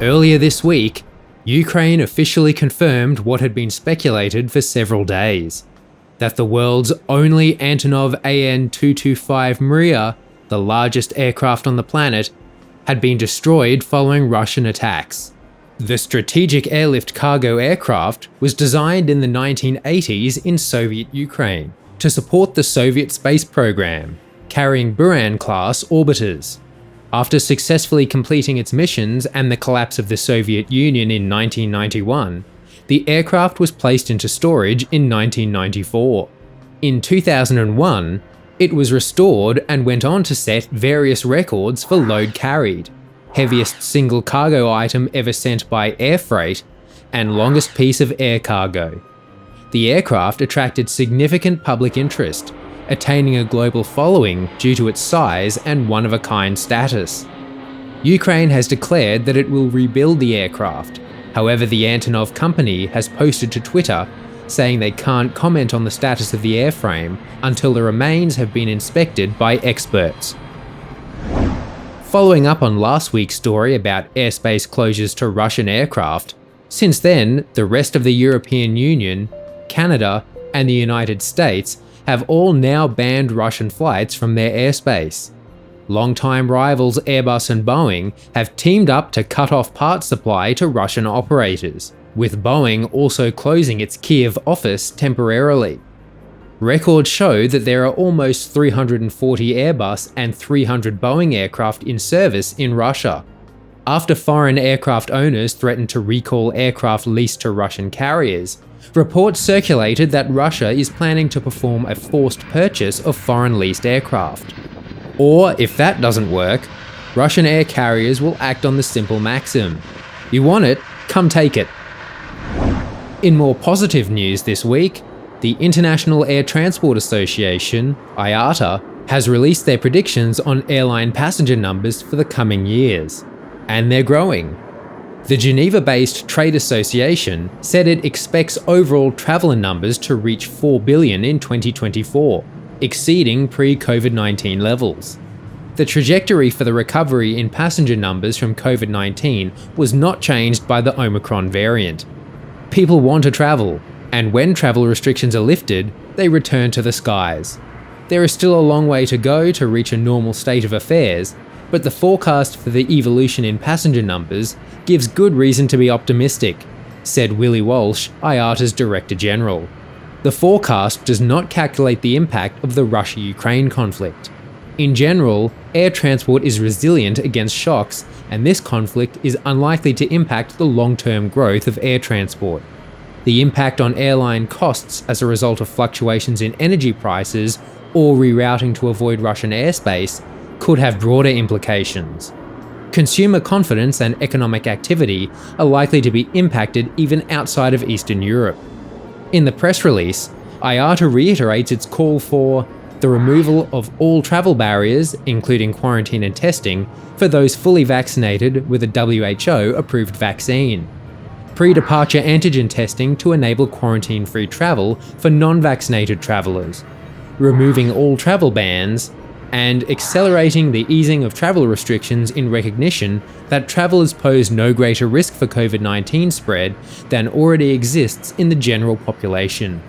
Earlier this week, Ukraine officially confirmed what had been speculated for several days, that the world's only Antonov An-225 Mriya, the largest aircraft on the planet, had been destroyed following Russian attacks. The strategic airlift cargo aircraft was designed in the 1980s in Soviet Ukraine to support the Soviet space program, carrying Buran-class orbiters. After successfully completing its missions and the collapse of the Soviet Union in 1991, the aircraft was placed into storage in 1994. In 2001, it was restored and went on to set various records for load carried, heaviest single cargo item ever sent by air freight, and longest piece of air cargo. The aircraft attracted significant public interest, attaining a global following due to its size and one-of-a-kind status. Ukraine has declared that it will rebuild the aircraft. However, the Antonov company has posted to Twitter saying they can't comment on the status of the airframe until the remains have been inspected by experts. Following up on last week's story about airspace closures to Russian aircraft, since then, the rest of the European Union, Canada, and the United States have all now banned Russian flights from their airspace. Longtime rivals Airbus and Boeing have teamed up to cut off parts supply to Russian operators, with Boeing also closing its Kiev office temporarily. Records show that there are almost 340 Airbus and 300 Boeing aircraft in service in Russia. After foreign aircraft owners threatened to recall aircraft leased to Russian carriers, reports circulated that Russia is planning to perform a forced purchase of foreign leased aircraft. Or, if that doesn't work, Russian air carriers will act on the simple maxim: you want it, come take it. In more positive news this week, the International Air Transport Association, IATA, has released their predictions on airline passenger numbers for the coming years. And they're growing. The Geneva-based trade association said it expects overall traveller numbers to reach 4 billion in 2024, exceeding pre-COVID-19 levels. The trajectory for the recovery in passenger numbers from COVID-19 was not changed by the Omicron variant. People want to travel, and when travel restrictions are lifted, they return to the skies. There is still a long way to go to reach a normal state of affairs, but the forecast for the evolution in passenger numbers gives good reason to be optimistic, said Willie Walsh, IATA's Director General. The forecast does not calculate the impact of the Russia-Ukraine conflict. In general, air transport is resilient against shocks, and this conflict is unlikely to impact the long-term growth of air transport. The impact on airline costs as a result of fluctuations in energy prices or rerouting to avoid Russian airspace could have broader implications. Consumer confidence and economic activity are likely to be impacted even outside of Eastern Europe. In the press release, IATA reiterates its call for the removal of all travel barriers, including quarantine and testing, for those fully vaccinated with a WHO-approved vaccine. Pre-departure antigen testing to enable quarantine-free travel for non-vaccinated travellers. Removing all travel bans, and accelerating the easing of travel restrictions in recognition that travellers pose no greater risk for COVID-19 spread than already exists in the general population.